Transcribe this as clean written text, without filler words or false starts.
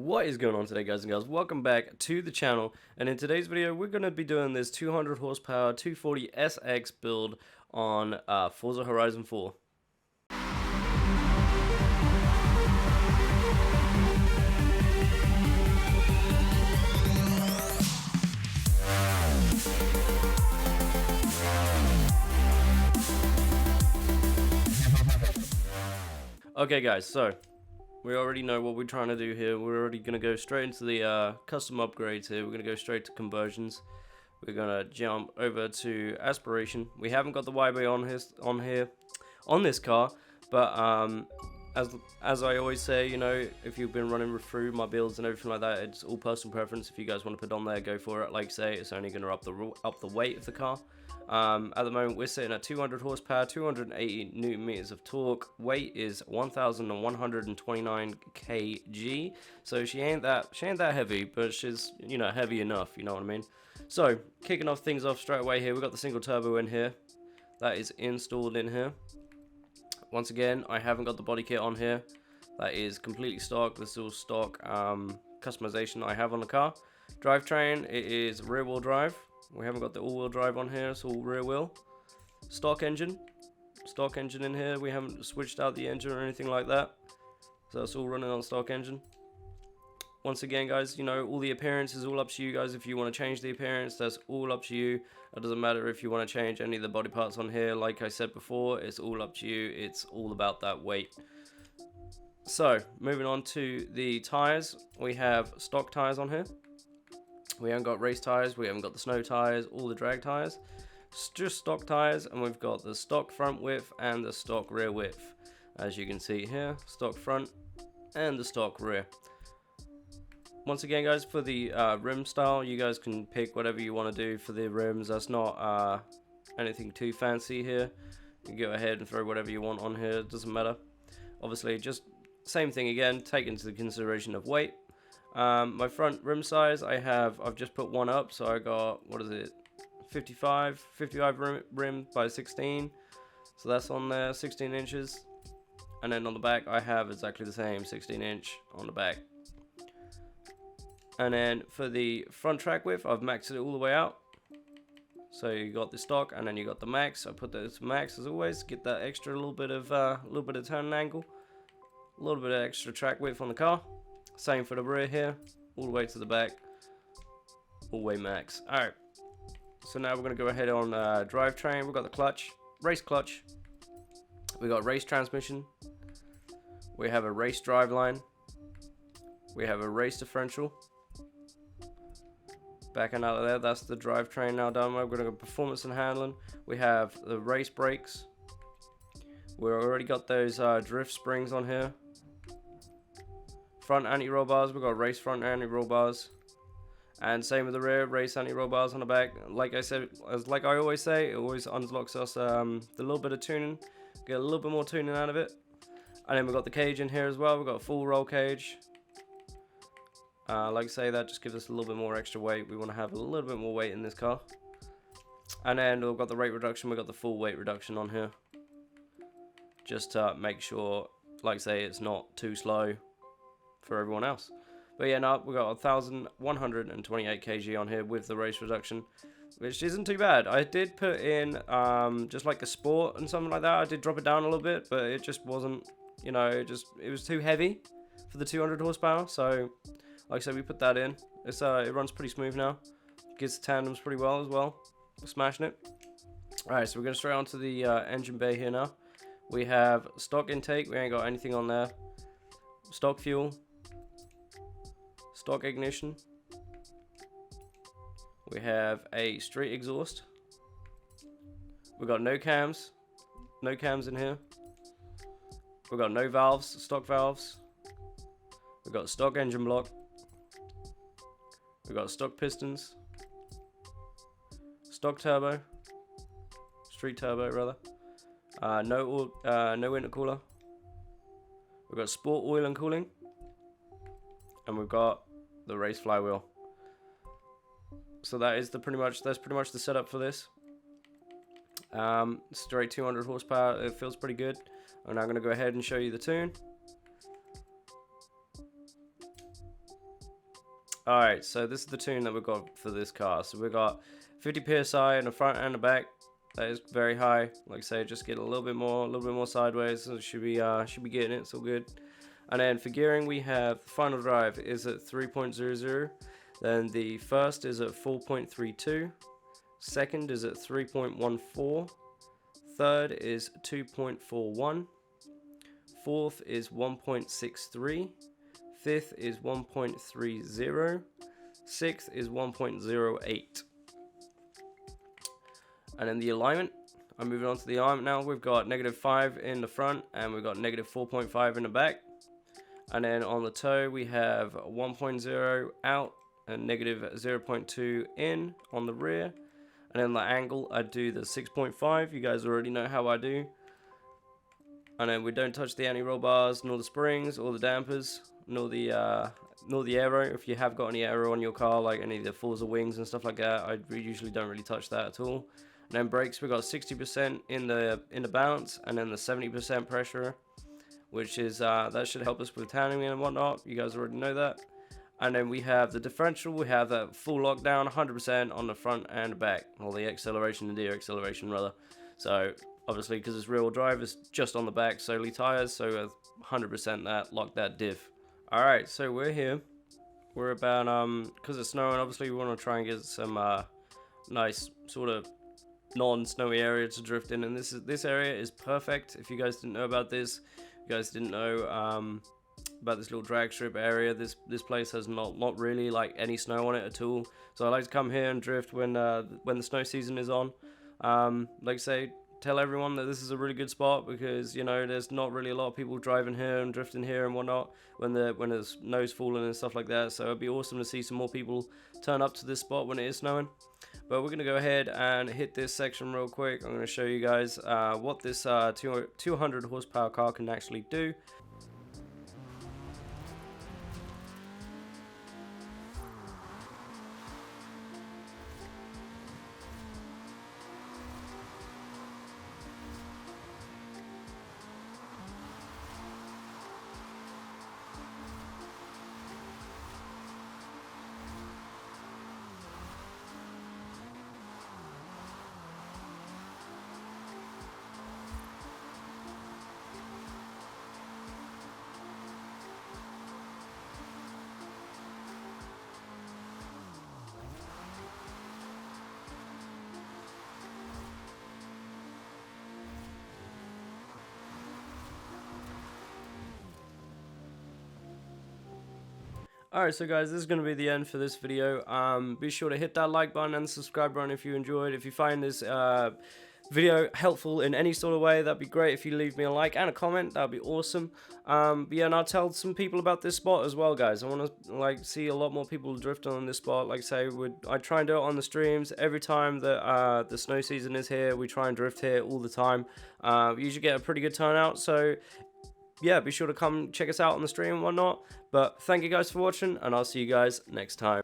What is going on today, guys and girls? Welcome back to the channel, and in today's video we're going to be doing this 200 horsepower 240 SX build on Forza Horizon 4. Okay guys, so we already know what we're trying to do here. We're already going to go straight into the custom upgrades here. We're going to go straight to conversions. We're going to jump over to aspiration. We haven't got the YB on this car, but as I always say, you know, if you've been running through my builds and everything like that, it's all personal preference. If you guys want to put it on there, go for it. Like I say, it's only going to up the weight of the car. At the moment we're sitting at 200 horsepower, 280 newton meters of torque. Weight is 1,129 kg. So she ain't that heavy, but she's, you know, heavy enough, you know what I mean. So kicking off things off straight away here, we've got the single turbo in here. That is installed in here. Once again, I haven't got the body kit on here. That is completely stock. This is all stock customization I have on the car. Drivetrain, it is rear wheel drive. We haven't got the all-wheel drive on here, it's all rear wheel. Stock engine in here. We haven't switched out the engine or anything like that, so it's all running on stock engine. Once again, guys, you know, all the appearance is all up to you guys. If you want to change the appearance, that's all up to you. It doesn't matter if you want to change any of the body parts on here. Like I said before, it's all up to you. It's all about that weight. So moving on to the tires, we have stock tires on here. We haven't got race tires, we haven't got the snow tires, all the drag tires. It's just stock tires, and we've got the stock front width and the stock rear width. As you can see here, stock front and the stock rear. Once again, guys, for the rim style, you guys can pick whatever you want to do for the rims. That's not anything too fancy here. You can go ahead and throw whatever you want on here, it doesn't matter. Obviously, just same thing again, take into the consideration of weight. My front rim size, I've just put one up, so I got, what is it, 55 rim by 16, so that's on there, 16 inches, and then on the back I have exactly the same 16 inch on the back. And then for the front track width, I've maxed it all the way out. So you got the stock and then you got the max. I put those max as always, get that extra little bit of turning angle, a little bit of extra track width on the car. Same for the rear here, all the way to the back, all the way max. Alright, so now we're going to go ahead on drivetrain. We've got the clutch, race clutch, we got race transmission, we have a race driveline, we have a race differential. Backing out of there, that's the drivetrain now done. We're going to go performance and handling. We have the race brakes. We've already got those drift springs on here. Front anti-roll bars, we've got race front anti-roll bars, and same with the rear, race anti-roll bars on the back. Like I said, like I always say, it always unlocks us the little bit of tuning, get a little bit more tuning out of it. And then we've got the cage in here as well. We've got a full roll cage. Like I say, that just gives us a little bit more extra weight. We want to have a little bit more weight in this car. And then we've got the rate reduction. We've got the full weight reduction on here, just to make sure, like I say, it's not too slow for everyone else. But yeah, no, we got 1,128 kg on here with the race reduction, which isn't too bad. I did put in just like a sport and something like that. I did drop it down a little bit, but it just wasn't, you know, it was too heavy for the 200 horsepower. So like I said, we put that in. It's it runs pretty smooth now, gets the tandems pretty well as well. We're smashing it. Alright, so we're going straight on to the engine bay here now. We have stock intake, we ain't got anything on there. Stock fuel, stock ignition, we have a straight exhaust, we've got no cams in here, we've got no valves, stock valves, we've got stock engine block, we've got stock pistons, stock turbo, street turbo rather, no intercooler, we've got sport oil and cooling, and we've got the race flywheel. So that's pretty much the setup for this. Straight 200 horsepower, it feels pretty good. I'm now going to go ahead and show you the tune. Alright, so this is the tune that we've got for this car. So we've got 50 psi in the front and the back. That is very high. Like I say, just get a little bit more sideways. So it should be getting it. It's all good. And then for gearing, we have the final drive is at 3.00. Then the first is at 4.32. Second is at 3.14. Third is 2.41. Fourth is 1.63. Fifth is 1.30. Sixth is 1.08. And then the alignment, I'm moving on to the alignment now. We've got -5 in the front and we've got -4.5 in the back. And then on the toe, we have 1.0 out and -0.2 in on the rear. And then the angle, I do the 6.5. You guys already know how I do. And then we don't touch the anti-roll bars, nor the springs, or the dampers, nor the aero. If you have got any aero on your car, like any of the Forza wings and stuff like that, I usually don't really touch that at all. And then brakes, we got 60% in the bounce, and then the 70% pressure, which is that should help us with tandeming and whatnot. You guys already know that. And then we have the differential. We have that full lockdown, 100% on the front and the back, or the acceleration and de-acceleration rather. So obviously, because it's rear-wheel drive, it's just on the back solely tires, so 100% that lock that diff. All right, so we're here. We're about because it's snowing. Obviously, we want to try and get some nice sort of non-snowy area to drift in, and this area is perfect. If you guys didn't know about this, you guys didn't know about this little drag strip area. This place has not really like any snow on it at all. So I like to come here and drift when the snow season is on. Like I say, tell everyone that this is a really good spot because, you know, there's not really a lot of people driving here and drifting here and whatnot when the snow's falling and stuff like that. So it'd be awesome to see some more people turn up to this spot when it is snowing. But we're gonna go ahead and hit this section real quick. I'm gonna show you guys what this 200 horsepower car can actually do. Alright, so guys, this is going to be the end for this video. Be sure to hit that like button and subscribe button if you enjoyed. If you find this video helpful in any sort of way, that'd be great. If you leave me a like and a comment, that'd be awesome. But yeah, and I'll tell some people about this spot as well, guys. I want to see a lot more people drift on this spot. Like I say, I try and do it on the streams every time that the snow season is here. We try and drift here all the time. We usually get a pretty good turnout, so yeah, be sure to come check us out on the stream and whatnot. But thank you guys for watching, and I'll see you guys next time.